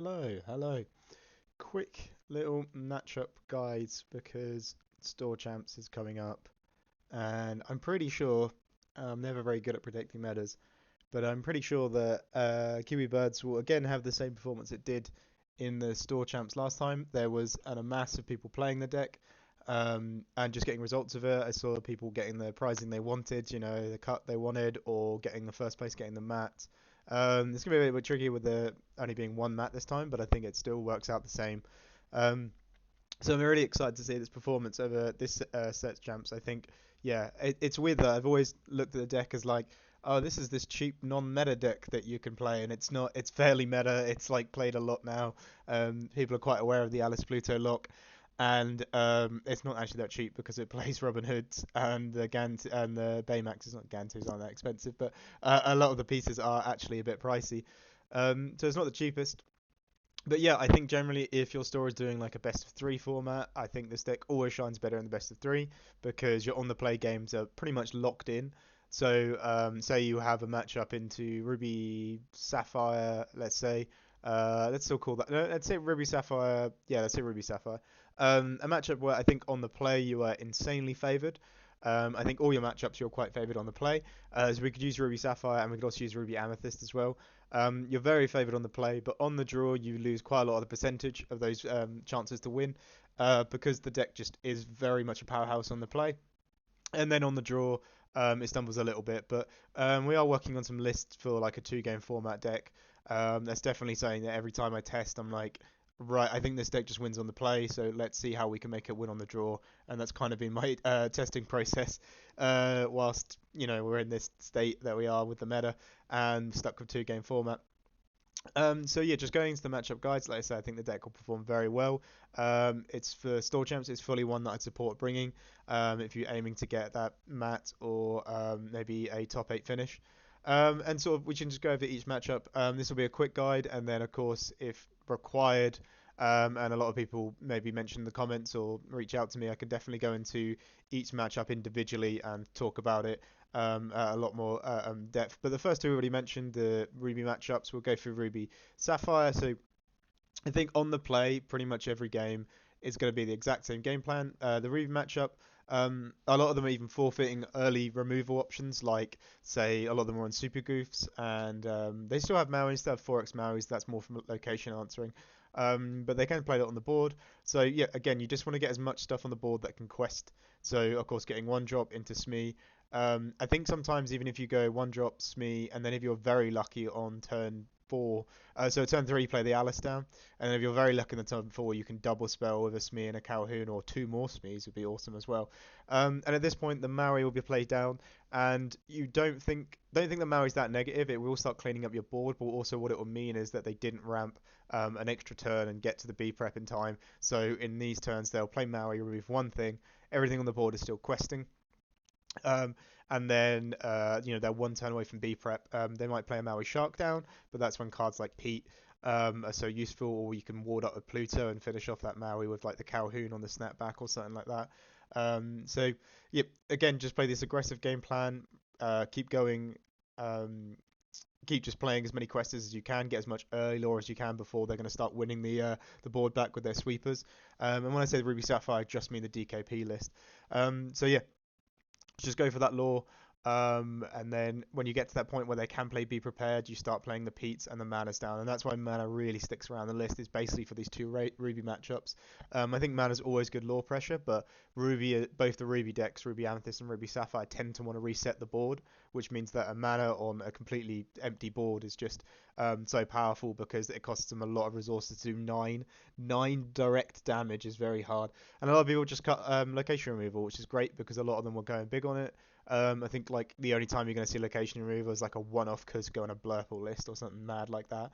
Hello. Quick little matchup guides because Store Champs is coming up, and I'm pretty sure I'm never very good at predicting metas, but I'm pretty sure that Kiwi Birds will again have the same performance it did in the Store Champs last time. There was a mass of people playing the deck, and just getting results of it. I saw people getting the prizing they wanted, the cut they wanted, or getting the first place, getting the mat. It's gonna be a bit tricky with the only being one mat this time, but I think it still works out the same. Um, so I'm really excited to see this performance over this set champs. I think, yeah, it's weird that I've always looked at the deck as like, oh, this is this cheap non-meta deck that you can play, and it's not. It's fairly meta. It's like played a lot now. People are quite aware of the Alice Pluto lock, and it's not actually that cheap because it plays Robin Hoods and the Gant and the Baymax is not Gantus aren't that expensive, but a lot of the pieces are actually a bit pricey. So it's not the cheapest, but yeah, I think generally if your store is doing like a best of three format, I think this deck always shines better in the best of three because your on the play games are pretty much locked in. So say you have a matchup into Ruby Sapphire, let's say. Let's still call that. No, let's say Ruby Sapphire. Yeah, let's say Ruby Sapphire. A matchup where I think on the play you are insanely favored. I think all your matchups you're quite favored on the play. So we could use Ruby Sapphire and we could also use Ruby Amethyst as well. You're very favoured on the play, but on the draw you lose quite a lot of the percentage of those chances to win because the deck just is very much a powerhouse on the play. And then on the draw, it stumbles a little bit, but we are working on some lists for like a two-game format deck. That's definitely saying that every time I test, I'm like, right, I think this deck just wins on the play, so let's see how we can make it win on the draw. And that's kind of been my testing process whilst we're in this state that we are with the meta and stuck with two-game format. So yeah, just going into the matchup guides, like I said, I think the deck will perform very well. It's for store champs. It's fully one that I'd support bringing. If you're aiming to get that mat or maybe a top eight finish. And sort of we can just go over each matchup. This will be a quick guide, and then of course, if required, and a lot of people maybe mention in the comments or reach out to me, I can definitely go into each matchup individually and talk about it a lot more depth. But the first two we already mentioned, the Ruby matchups. We'll go through Ruby Sapphire. So I think on the play, pretty much every game is going to be the exact same game plan. The Ruby matchup, a lot of them are even forfeiting early removal options, like, say, a lot of them are on Super Goofs, and they still have Mauis, they have 4x Mauis, that's more from location answering. But they can play that on the board. So, yeah, again, you just want to get as much stuff on the board that can quest. So, of course, getting one drop into Smee. I think sometimes even if you go one drop Smee, and then if you're very lucky on turn 4, so turn 3, play the Alice down. And if you're very lucky in the turn 4, you can double spell with a Smee and a Calhoun, or two more Smees would be awesome as well. And at this point, the Maui will be played down, and you don't think the Maui's that negative. It will start cleaning up your board, but also what it will mean is that they didn't ramp an extra turn and get to the B prep in time. So in these turns, they'll play Maui, remove one thing. Everything on the board is still questing. Um, and then they're one turn away from B prep. They might play a Maui Shark down, but that's when cards like Pete are so useful, or you can ward up with Pluto and finish off that Maui with like the Calhoun on the snapback or something like that. So yeah, again, just play this aggressive game plan. Keep going. Um, Keep just playing as many quests as you can, get as much early lore as you can before they're going to start winning the board back with their sweepers. And when I say the Ruby Sapphire, I just mean the DKP list. So yeah, just go for that lore. And then when you get to that point where they can play Be Prepared, you start playing the Peats and the Mana's down. And that's why Mana really sticks around the list, is basically for these two Ruby matchups. I think Mana's always good lore pressure, but Ruby, both the Ruby decks, Ruby Amethyst and Ruby Sapphire, tend to want to reset the board, which means that a Mana on a completely empty board is just so powerful because it costs them a lot of resources to do nine direct damage is very hard. And a lot of people just cut location removal, which is great because a lot of them were going big on it. I think like the only time you're going to see location removal is like a one-off Kuz go on a blurple list or something mad like that.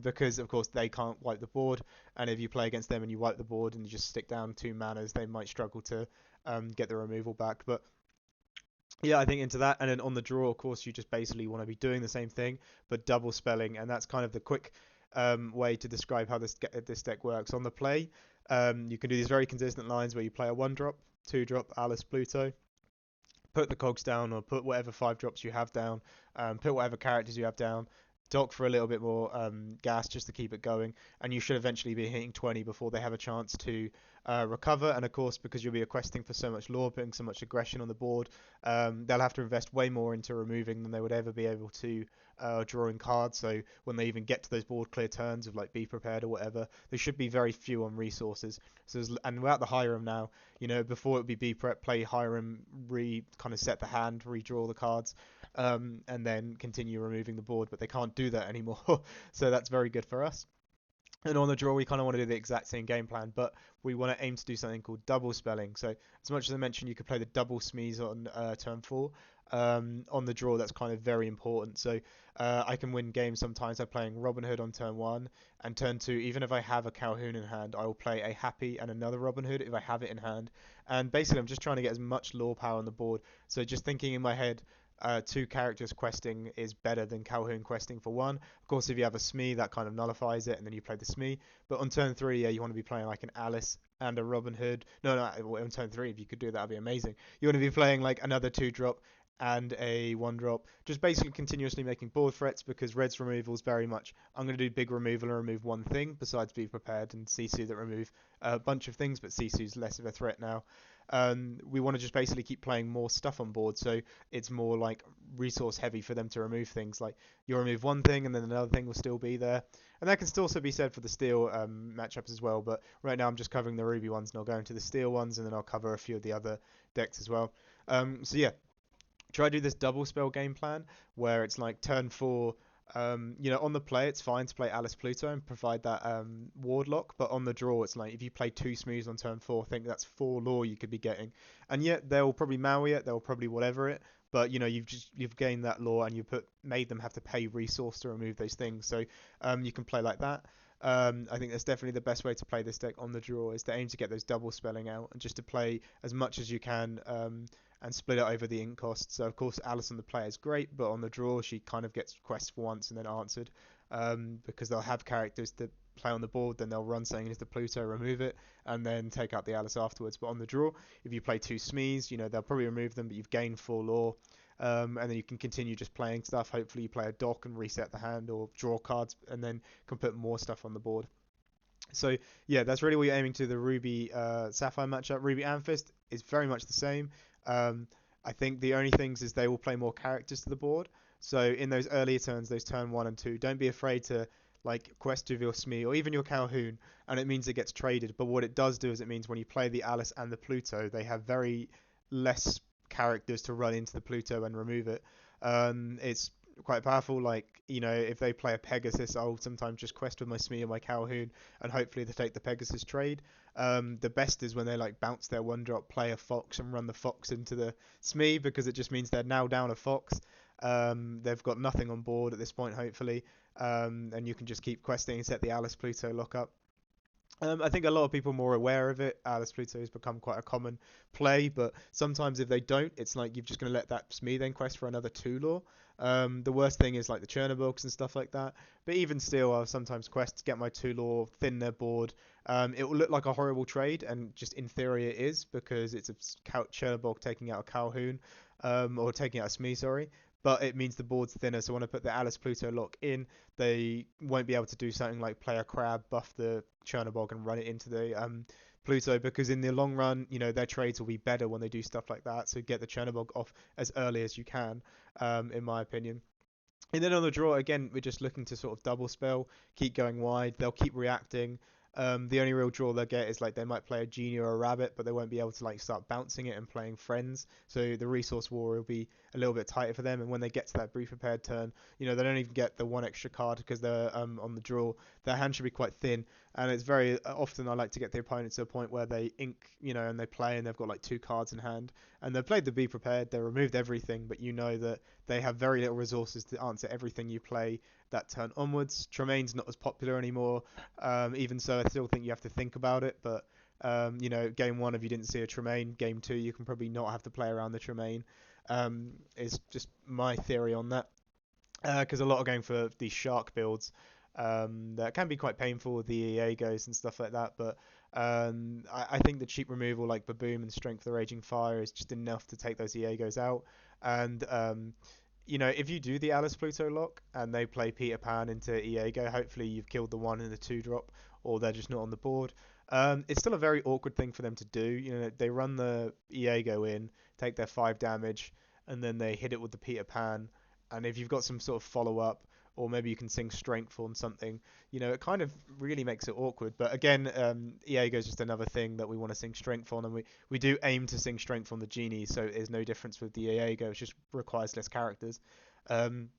Because of course they can't wipe the board, and if you play against them and you wipe the board and you just stick down two manas, they might struggle to get the removal back. But yeah, I think into that, and then on the draw, of course, you just basically want to be doing the same thing but double spelling, and that's kind of the quick way to describe how this deck works. On the play, you can do these very consistent lines where you play a one drop, two drop Alice Pluto, put the cogs down or put whatever five drops you have down, put whatever characters you have down, dock for a little bit more gas just to keep it going, and you should eventually be hitting 20 before they have a chance to recover. And of course, because you'll be questing for so much lore, putting so much aggression on the board, they'll have to invest way more into removing than they would ever be able to drawing cards. So when they even get to those board clear turns of like be prepared or whatever, there should be very few on resources. So and without the Hiram now, before it would be prep, play Hiram, kind of set the hand, redraw the cards, and then continue removing the board. But they can't do that anymore, so that's very good for us. And on the draw, we kind of want to do the exact same game plan, but we want to aim to do something called double spelling. So, as much as I mentioned, you could play the double smees on turn four. On the draw, that's kind of very important. So, I can win games sometimes by playing Robin Hood on turn one, and turn two, even if I have a Calhoun in hand, I will play a Happy and another Robin Hood if I have it in hand. And basically, I'm just trying to get as much lore power on the board. So, just thinking in my head, two characters questing is better than Calhoun questing for one. Of course, if you have a Smee, that kind of nullifies it, and then you play the Smee. But on turn three, yeah, you want to be playing like an Alice and a Robin Hood. No, no, on turn three, if you could do that, that'd be amazing. You want to be playing like another two drop and a one drop, just basically continuously making board threats because Red's removal is very much I'm going to do big removal and remove one thing besides be prepared and Sisu that remove a bunch of things, but Sisu's less of a threat now. We want to just basically keep playing more stuff on board, so it's more like resource heavy for them to remove things. Like you'll remove one thing and then another thing will still be there, and that can still also be said for the steel matchups as well. But right now I'm just covering the ruby ones, and I'll go into the steel ones, and then I'll cover a few of the other decks as well. So yeah, try to do this double spell game plan where it's like turn four. On the play, it's fine to play Alice Pluto and provide that ward lock, but on the draw, it's like if you play two Smoos on turn four, I think that's four lore you could be getting, and yet they'll probably Maui it, they'll probably whatever it, but you've gained that lore and made them have to pay resource to remove those things, so you can play like that. I think that's definitely the best way to play this deck on the draw is to aim to get those double spelling out and just to play as much as you can and split it over the ink cost. So of course Alice on the play is great, but on the draw she kind of gets quests for once and then answered because they'll have characters that play on the board, then they'll run something into the Pluto, remove it, and then take out the Alice afterwards. But on the draw, if you play two Smees, they'll probably remove them, but you've gained full lore. And then you can continue just playing stuff. Hopefully you play a dock and reset the hand or draw cards and then can put more stuff on the board. So yeah, that's really what you're aiming to. The Ruby Sapphire matchup. Ruby Amethyst is very much the same. Um, I think the only things is they will play more characters to the board. So in those earlier turns, those turn one and two, don't be afraid to like quest of your Smee or even your Calhoun, and it means it gets traded. But what it does do is it means when you play the Alice and the Pluto, they have very less characters to run into the Pluto and remove it. It's quite powerful. Like, if they play a Pegasus, I'll sometimes just quest with my Smee and my Calhoun, and hopefully they take the Pegasus trade. The best is when they like bounce their one drop, play a Fox, and run the Fox into the Smee because it just means they're now down a Fox. They've got nothing on board at this point, hopefully, and you can just keep questing and set the Alice Pluto lock up. I think a lot of people are more aware of it. Alice Pluto has become quite a common play, but sometimes if they don't, it's like you're just going to let that Smee then quest for another two lore. The worst thing is like the Chernobyl's and stuff like that. But even still, I'll sometimes quest to get my two lore, thin their board. It will look like a horrible trade, and just in theory it is because it's a Chernobyl taking out a Calhoun, or taking out a Smee, sorry. But it means the board's thinner, so when I put the Alice Pluto lock in, they won't be able to do something like play a crab, buff the Chernobog, and run it into the Pluto, because in the long run, their trades will be better when they do stuff like that. So get the Chernobog off as early as you can, in my opinion. And then on the draw, again, we're just looking to sort of double spell, keep going wide. They'll keep reacting. The only real draw they'll get is like they might play a genie or a rabbit, but they won't be able to like start bouncing it and playing friends. So the resource war will be a little bit tighter for them. And when they get to that brief prepared turn, they don't even get the one extra card because they're on the draw. Their hand should be quite thin, and it's very often I like to get the opponent to a point where they ink, and they play and they've got like two cards in hand, and they've played the be prepared. They removed everything, but that they have very little resources to answer everything you play that turn onwards. Tremaine's not as popular anymore. Even so, I still think you have to think about it. But game one, if you didn't see a Tremaine, game two, you can probably not have to play around the Tremaine. Is just my theory on that. Because a lot are going for these shark builds that can be quite painful with the Iegos and stuff like that. But I think the cheap removal like Baboom and Strength of the Raging Fire is just enough to take those Iegos out. And if you do the Alice Pluto lock and they play Peter Pan into Iago, hopefully you've killed the 1 and the 2 drop, or they're just not on the board. It's still a very awkward thing for them to do. They run the Iago in, take their 5 damage, and then they hit it with the Peter Pan. And if you've got some sort of follow up, or maybe you can sing Strength on something, it kind of really makes it awkward. But again, Iago is just another thing that we want to sing Strength on, and we do aim to sing Strength on the Genie, so there's no difference with the Iago. It just requires less characters. Um,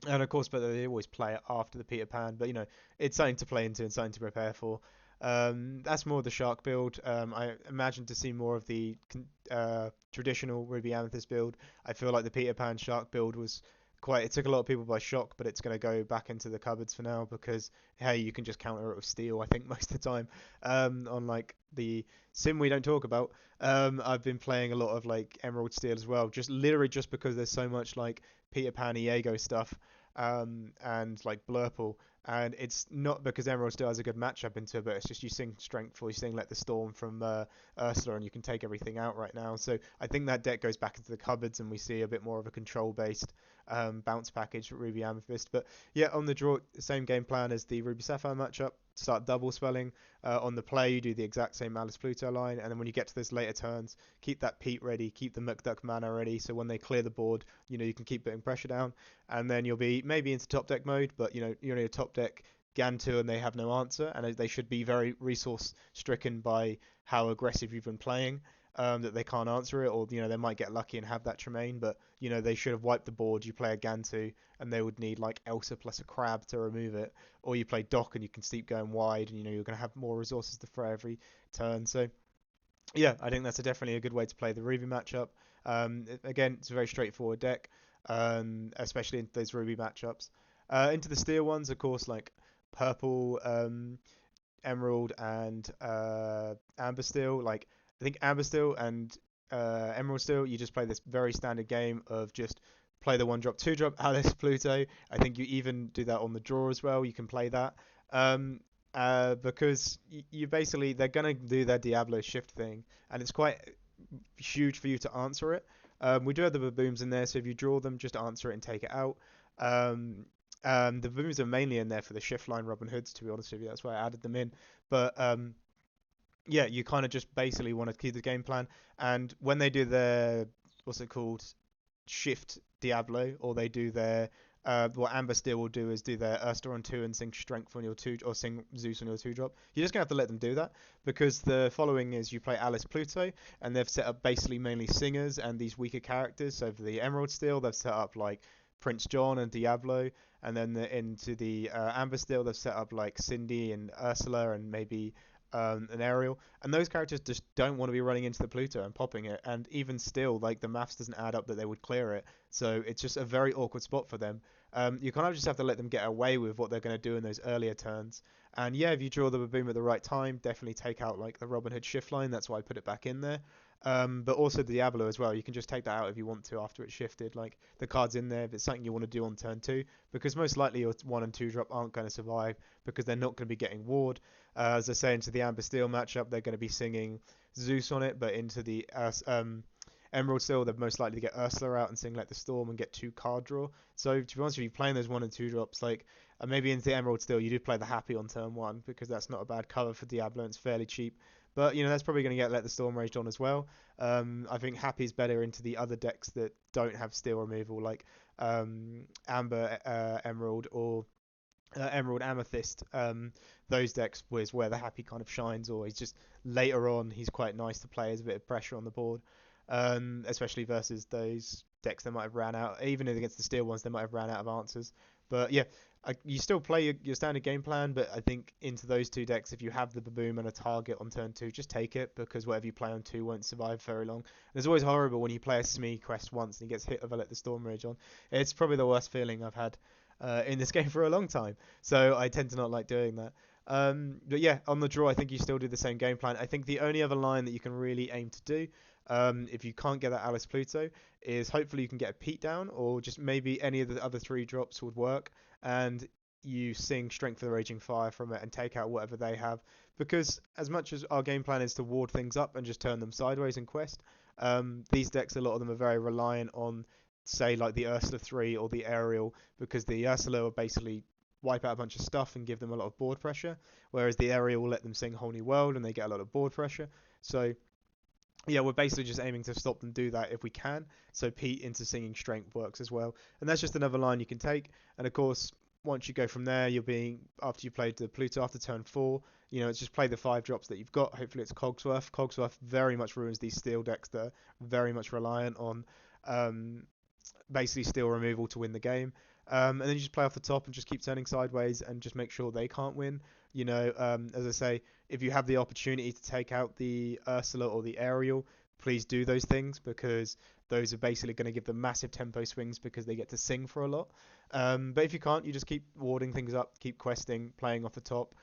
and of course, but they always play it after the Peter Pan. But it's something to play into and something to prepare for. That's more the Shark build. I imagine to see more of the traditional Ruby Amethyst build. I feel like the Peter Pan Shark build was quite. It took a lot of people by shock, but it's going to go back into the cupboards for now because hey, you can just counter it with steel. I think most of the time, on like the sim we don't talk about. I've been playing a lot of like Emerald Steel as well, just literally just because there's so much like Peter Pan Iago stuff, and like Blurple. And it's not because Emerald still has a good matchup into it, but it's just you sing Strength or you sing Let the Storm from Ursula, and you can take everything out right now. So I think that deck goes back into the cupboards, and we see a bit more of a control-based bounce package for Ruby Amethyst. But yeah, on the draw, same game plan as the Ruby Sapphire matchup. Start double spelling. On the play, you do the exact same Alice Pluto line, and then when you get to those later turns, keep that Pete ready, keep the Mukduk mana ready, so when they clear the board, you can keep putting pressure down, and then you'll be maybe into top deck mode, but you're in a top deck Gantu and they have no answer, and they should be very resource stricken by how aggressive you've been playing. That they can't answer it, or they might get lucky and have that Tremaine, but they should have wiped the board. You play a Gantu, and they would need like Elsa plus a crab to remove it, or you play Doc and you can keep going wide, and you're going to have more resources to throw every turn. So yeah, I think that's definitely a good way to play the Ruby matchup. Again, it's a very straightforward deck, especially in those Ruby matchups. Into the Steel ones, of course, like Purple, Emerald, and Amber Steel. Like I think Amber Steel and Emerald Steel, you just play this very standard game of just play the 1 drop, 2 drop Alice Pluto. I think you even do that on the draw as well. You can play that. Because you basically they're gonna do their Diablo shift thing, and it's quite huge for you to answer it. We do have the baboons in there, so if you draw them, just answer it and take it out. Um, the baboons are mainly in there for the shift line Robin Hoods, to be honest with you. That's why I added them in. But yeah, you kind of just basically want to keep the game plan. And when they do their what's it called, shift Diablo, or they do their what Amber Steel will do is do their Ursta on 2 and sing Strength on your 2, or sing Zeus on your 2 drop. You're just gonna have to let them do that because the following is you play Alice Pluto, and they've set up basically mainly singers and these weaker characters. So for the Emerald Steel, they've set up like Prince John and Diablo, and then into the Amber Steel, they've set up like Cindy and Ursula and maybe an Ariel, and those characters just don't want to be running into the Pluto and popping it, and even still, like the maths doesn't add up that they would clear it, so it's just a very awkward spot for them. You kind of just have to let them get away with what they're going to do in those earlier turns, and yeah, if you draw the Baboon at the right time, definitely take out like the Robin Hood shift line. That's why I put it back in there. But also the Diablo as well. You can just take that out if you want to after it's shifted. Like the card's in there if it's something you want to do on turn 2, because most likely your 1 and 2 drop aren't going to survive because they're not going to be getting ward. As I say, into the Amber Steel matchup, they're going to be singing Zeus on it, but into the Emerald Steel, they're most likely to get Ursula out and sing Let the Storm and get 2 card draw. So to be honest with you, playing those 1 and 2 drops, like maybe into the Emerald Steel, you do play the Happy on turn 1 because that's not a bad cover for Diablo and it's fairly cheap. But that's probably going to get Let the Storm raged on as well. I think Happy's better into the other decks that don't have steel removal, like Amber Emerald, or Emerald Amethyst. Those decks was where the Happy kind of shines, or he's just later on he's quite nice to play as a bit of pressure on the board, especially versus those decks that might have ran out. Even against the steel ones, they might have ran out of answers. But yeah, you still play your standard game plan, but I think into those 2 decks, if you have the Baboom and a target on turn 2, just take it, because whatever you play on 2 won't survive very long. And it's always horrible when you play a Smee quest once and he gets hit with a Let the Storm Rage on. It's probably the worst feeling I've had in this game for a long time. So I tend to not like doing that. But yeah, on the draw, I think you still do the same game plan. I think the only other line that you can really aim to do, if you can't get that Alice Pluto, is hopefully you can get a Pete down, or just maybe any of the other 3 drops would work, and you sing Strength of the Raging Fire from it and take out whatever they have. Because as much as our game plan is to ward things up and just turn them sideways in quest, these decks, a lot of them are very reliant on say like the Ursula 3 or the Aerial, because the Ursula will basically wipe out a bunch of stuff and give them a lot of board pressure, whereas the Aerial will let them sing Whole New World and they get a lot of board pressure. So yeah, we're basically just aiming to stop them do that if we can. So Pete into singing strength works as well, and that's just another line you can take. And of course, once you go from there, you're being after you played the Pluto after turn 4. It's just play the 5 drops that you've got. Hopefully, it's Cogsworth. Cogsworth very much ruins these steel decks that are very much reliant on um, basically steel removal to win the game. And then you just play off the top and just keep turning sideways and just make sure they can't win. As I say, if you have the opportunity to take out the Ursula or the Aerial, please do those things, because those are basically going to give them massive tempo swings because they get to sing for a lot. But if you can't, you just keep warding things up, keep questing, playing off the top.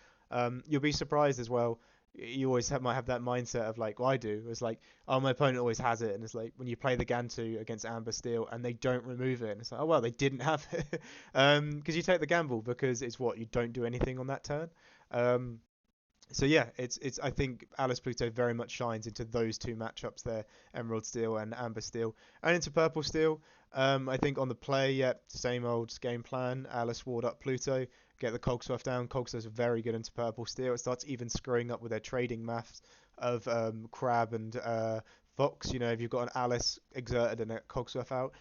You'll be surprised as well. You always might have that mindset of like, well, I do. It's like, oh, my opponent always has it, and it's like when you play the Gantu against Amber Steel and they don't remove it, and it's like, oh well, they didn't have it, because you take the gamble because it's what you don't do anything on that turn. Um, so yeah, it's I think Alice Pluto very much shines into those two matchups there, Emerald Steel and Amber Steel, and into Purple Steel. I think on the play, yeah, same old game plan. Alice ward up Pluto, get the Cogsworth down. Cogsworth's very good into Purple Steel. It starts even screwing up with their trading maths of Crab and Fox. If you've got an Alice exerted and a Cogsworth out,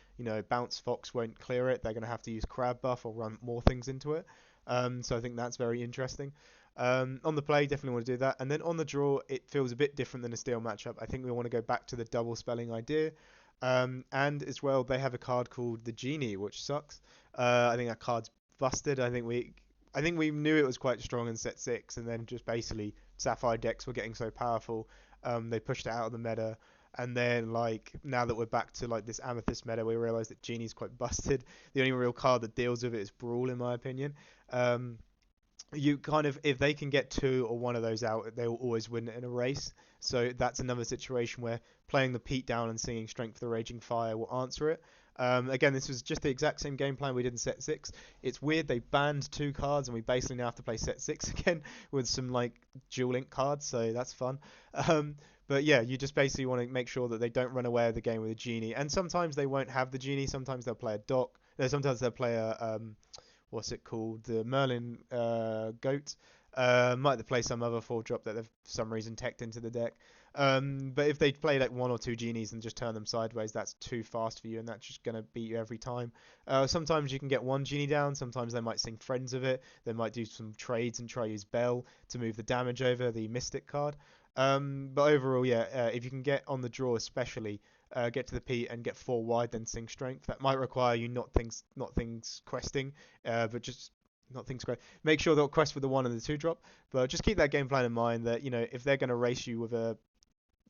bounce Fox won't clear it. They're going to have to use Crab buff or run more things into it. So I think that's very interesting. On the play, definitely want to do that. And then on the draw, it feels a bit different than a steel matchup. I think we want to go back to the double spelling idea. And as well, they have a card called the Genie, which sucks. I think that card's busted. I think we knew it was quite strong in set 6, and then just basically Sapphire decks were getting so powerful, they pushed it out of the meta. And then like now that we're back to like this Amethyst meta, we realize that Genie's quite busted. The only real card that deals with it is Brawl, in my opinion. Um, you kind of, if they can get two or one of those out, they will always win in a race. So that's another situation where playing the Pete down and singing Strength of the Raging Fire will answer it. Again, this was just the exact same game plan we did in set 6. It's weird they banned 2 cards and we basically now have to play set 6 again with some like dual link cards, so that's fun. But yeah, you just basically want to make sure that they don't run away with the game with a Genie. And sometimes they won't have the Genie. Sometimes they'll play a Doc. No, sometimes they'll play a what's it called? The Merlin goat. Might they play some other 4 drop that they've for some reason teched into the deck. But if they play like 1 or 2 Genies and just turn them sideways, that's too fast for you, and that's just gonna beat you every time. Sometimes you can get 1 Genie down. Sometimes they might sing Friends of it. They might do some trades and try use Bell to move the damage over the Mystic card. But overall, yeah, if you can get on the draw, especially get to the P and get 4 wide, then sing Strength. That might require you not things questing, but just not things quest. Make sure they'll quest with the 1 and the 2 drop, but just keep that game plan in mind that if they're going to race you with a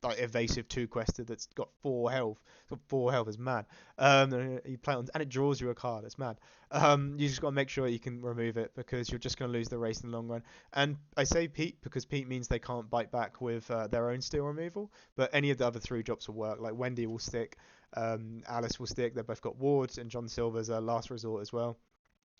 like evasive 2 quested that's got 4 health. Got 4 health is mad. You play on and it draws you a card. It's mad. You just got to make sure you can remove it because you're just going to lose the race in the long run. And I say Pete because Pete means they can't bite back with their own steel removal, but any of the other 3 drops will work. Like Wendy will stick, Alice will stick. They've both got wards, and John Silver's a last resort as well.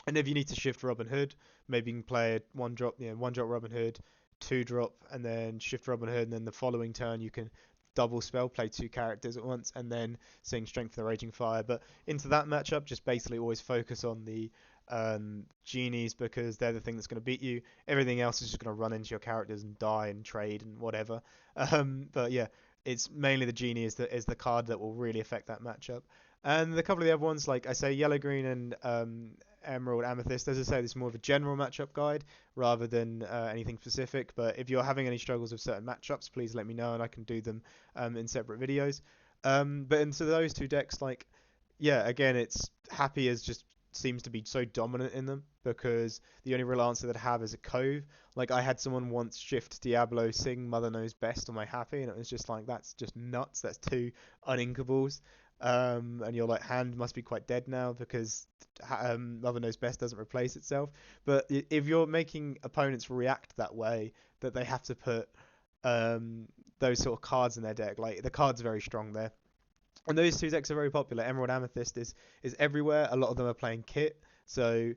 And if you need to shift Robin Hood, maybe you can play a 1 drop, 1 drop Robin Hood, 2 drop, and then shift Robin Hood, and then the following turn you can double spell, play 2 characters at once, and then sing Strength of the Raging Fire. But into that matchup, just basically always focus on the Genies because they're the thing that's going to beat you. Everything else is just going to run into your characters and die and trade and whatever. But yeah, it's mainly the Genie is the card that will really affect that matchup. And a couple of the other ones, like I say, Yellow, Green, and Emerald, Amethyst. As I say, this is more of a general matchup guide rather than anything specific. But if you're having any struggles with certain matchups, please let me know and I can do them in separate videos. But into those 2 decks, like, yeah, again, it's Happy as just seems to be so dominant in them because the only real answer that I have is a Cove. Like, I had someone once shift Diablo, sing Mother Knows Best on my Happy, and it was just like, that's just nuts. That's 2 uninkables. And your like hand must be quite dead now because Mother Knows Best doesn't replace itself. But if you're making opponents react that way, that they have to put those sort of cards in their deck, like the card's very strong there. And those 2 decks are very popular. Emerald Amethyst is everywhere. A lot of them are playing Kit, so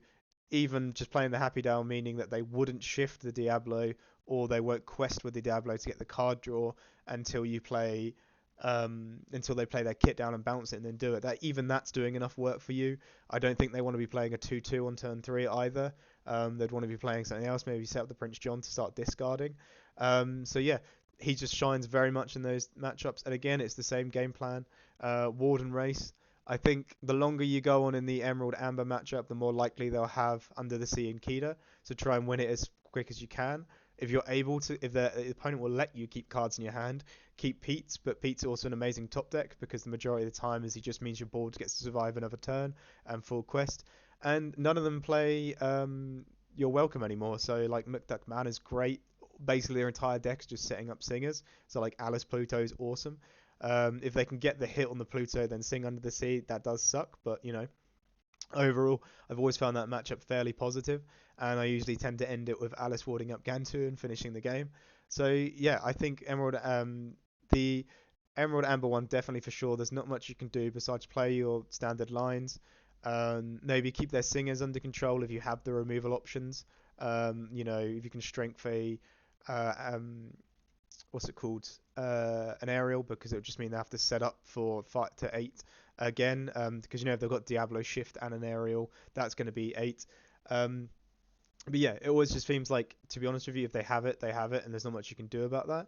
even just playing the Happy Down, meaning that they wouldn't shift the Diablo or they won't quest with the Diablo to get the card draw until you play until they play their kit down and bounce it and then do it. That even that's doing enough work for you. I don't think they want to be playing a 2-2 on turn 3 either. They'd want to be playing something else, maybe set up the Prince John to start discarding. So yeah, he just shines very much in those matchups. And again, it's the same game plan. Ward and Race. I think the longer you go on in the Emerald Amber matchup, the more likely they'll have Under the Sea and Keter. So try and win it as quick as you can. If you're able to, if the opponent will let you keep cards in your hand, keep Pete's. But Pete's also an amazing top deck because the majority of the time is he just means your board gets to survive another turn and full quest. And none of them play You're Welcome anymore. So like McDuck Man is great. Basically their entire deck's just setting up singers. So like Alice Pluto is awesome. If they can get the hit on the Pluto, then Sing Under the Sea, that does suck. But you know, overall, I've always found that matchup fairly positive, and I usually tend to end it with Alice warding up Gantu and finishing the game. So yeah, I think the Emerald Amber one definitely for sure. There's not much you can do besides play your standard lines. Maybe keep their singers under control if you have the removal options. You know, if you can strength a what's it called? An aerial, because it would just mean they have to set up for 5 to 8 again. Because you know if they've got Diablo Shift and an aerial, that's going to be 8. Um, but yeah, it always just seems like, to be honest with you, if they have it, they have it, and there's not much you can do about that.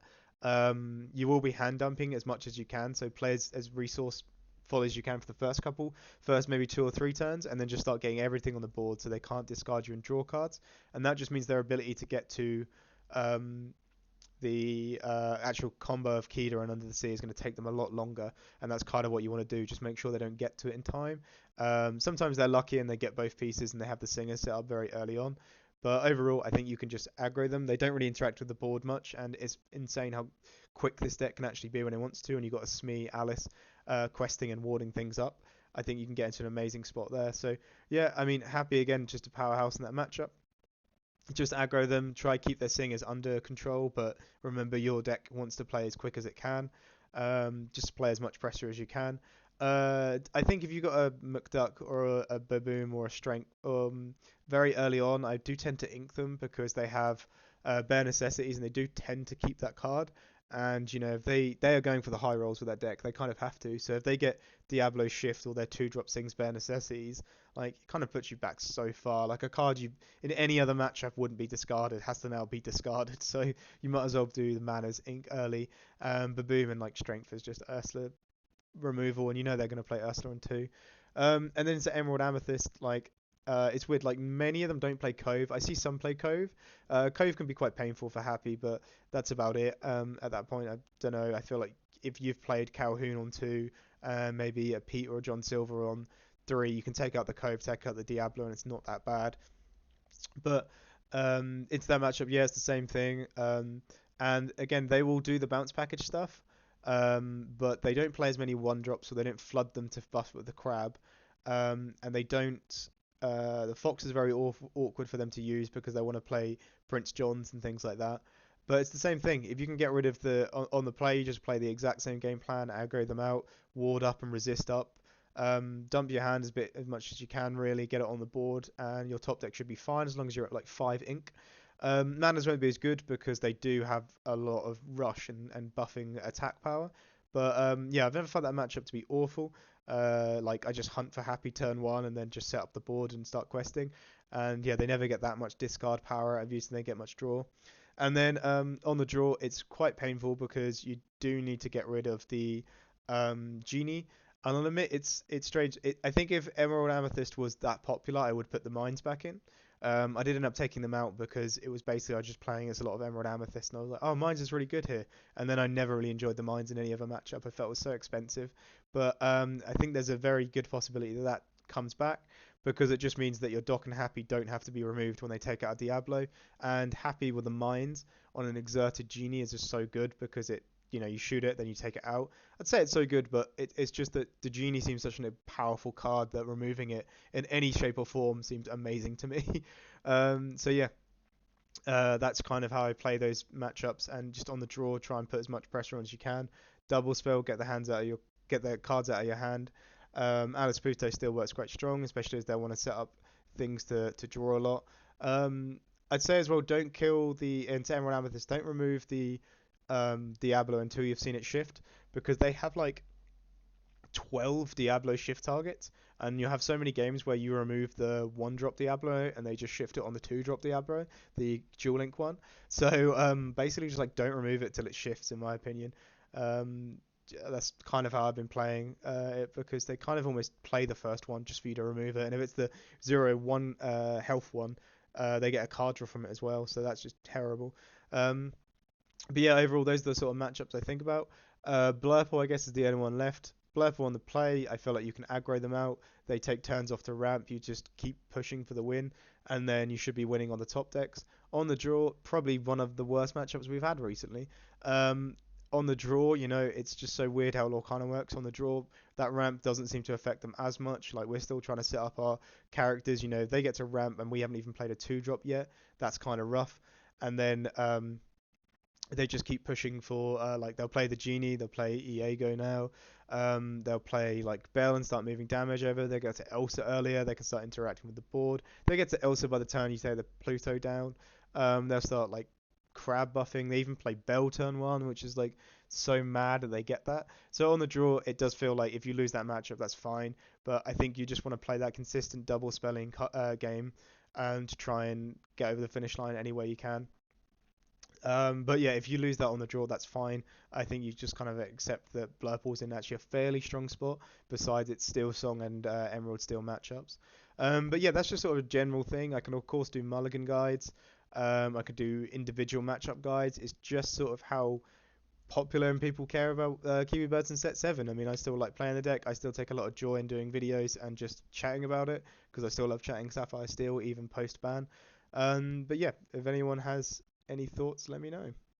You will be hand dumping as much as you can, so play as resource full as you can for the first maybe 2 or 3 turns, and then just start getting everything on the board so they can't discard you and draw cards. And that just means their ability to get to um, the actual combo of Keter and Under the Sea is going to take them a lot longer, and that's kind of what you want to do. Just make sure they don't get to it in time. Sometimes they're lucky and they get both pieces and they have the Singer set up very early on. But overall, I think you can just aggro them. They don't really interact with the board much, and it's insane how quick this deck can actually be when it wants to. And you've got a Smee, Alice, questing and warding things up. I think you can get into an amazing spot there. So yeah, I mean, happy again, just a powerhouse in that matchup. Just aggro them, try keep their singers under control, but remember your deck wants to play as quick as it can. Just play as much pressure as you can. I think if you got a McDuck or a Baboom or a Strength, very early on, I do tend to ink them because they have bare necessities and they do tend to keep that card. And you know, if they are going for the high rolls with that deck, they kind of have to. So if they get Diablo Shift or their 2-drop Sings bare necessities, like it kind of puts you back so far. Like a card you in any other matchup wouldn't be discarded has to now be discarded. So you might as well do the Manners Ink early. Baboom and like Strength is just Ursula removal, and you know they're going to play Ursula on 2. And then it's Emerald Amethyst. Like it's weird. Like many of them don't play Cove. I see some play Cove. Cove can be quite painful for Happy, but that's about it. At that point, I don't know. I feel like if you've played Calhoun on 2, maybe a Pete or a John Silver on 3, you can take out the Cove, take out the Diablo, and it's not that bad. But into that matchup, yeah, it's the same thing. And again, they will do the bounce package stuff, but they don't play as many 1-drops, so they don't flood them to buff with the crab. And they don't. The Fox is very awkward for them to use because they want to play Prince Johns and things like that. But it's the same thing. If you can get rid of on the play, you just play the exact same game plan, aggro them out, ward up and resist up. Dump your hand as much as you can, really get it on the board, and your top deck should be fine as long as you're at like 5 ink. Manners won't be as good because they do have a lot of rush and buffing attack power. But yeah, I've never found that matchup to be awful. Like I just hunt for Happy turn 1 and then just set up the board and start questing. And yeah, they never get that much discard power. I've used they get much draw. And then on the draw, it's quite painful because you do need to get rid of the Genie. And I'll admit, it's strange. I think if Emerald Amethyst was that popular, I would put the mines back in. I did end up taking them out because it was basically I was just playing as a lot of Emerald Amethyst, and I was like, oh, mines is really good here. And then I never really enjoyed the mines in any other matchup. I felt it was so expensive. But I think there's a very good possibility that that comes back because it just means that your Doc and Happy don't have to be removed when they take out a Diablo. And Happy with the mines on an exerted Genie is just so good because it, you know, you shoot it, then you take it out. I'd say it's so good, but it's just that the Genie seems such a powerful card that removing it in any shape or form seems amazing to me. So yeah, that's kind of how I play those matchups, and just on the draw, try and put as much pressure on as you can. Double spell, get the cards out of your hand. Alice Pluto still works quite strong, especially as they want to set up things to draw a lot. I'd say as well, don't kill the into Emerald Amethyst. Don't remove the Diablo until you've seen it shift, because they have like 12 Diablo shift targets, and you have so many games where you remove the one drop Diablo and they just shift it on the two drop Diablo, the dual link one. So basically, just like don't remove it till it shifts, in my opinion. Um, that's kind of how I've been playing it, because they kind of almost play the first one just for you to remove it, and if it's the 0-1 health one, they get a card draw from it as well, so that's just terrible. Um, but yeah, overall, those are the sort of matchups I think about. Blurple, I guess, is the only one left. Blurple on the play, I feel like you can aggro them out. They take turns off the ramp. You just keep pushing for the win, and then you should be winning on the top decks. On the draw, probably one of the worst matchups we've had recently. Um, on the draw, it's just so weird how Lorcana works. On the draw, that ramp doesn't seem to affect them as much. Like, we're still trying to set up our characters. They get to ramp and we haven't even played a 2-drop yet. That's kind of rough. And then they just keep pushing for like they'll play the Genie, they'll play Aggro now, they'll play like Bell and start moving damage over. They get to Elsa earlier, they can start interacting with the board. They get to Elsa by the turn you say the Pluto down. They'll start like crab buffing. They even play Bell turn one, which is like so mad that they get that. So on the draw, it does feel like if you lose that matchup, that's fine. But I think you just want to play that consistent double spelling game and try and get over the finish line any way you can. But yeah, if you lose that on the draw, that's fine. I think you just kind of accept that Blurpool's in actually a fairly strong spot, besides its Steel Song and Emerald Steel matchups. But yeah, that's just sort of a general thing. I can of course do mulligan guides. I could do individual matchup guides. It's just sort of how popular and people care about Kiwi Birds in Set 7. I mean, I still like playing the deck. I still take a lot of joy in doing videos and just chatting about it, because I still love chatting Sapphire Steel even post ban. But yeah, if anyone has any thoughts, let me know.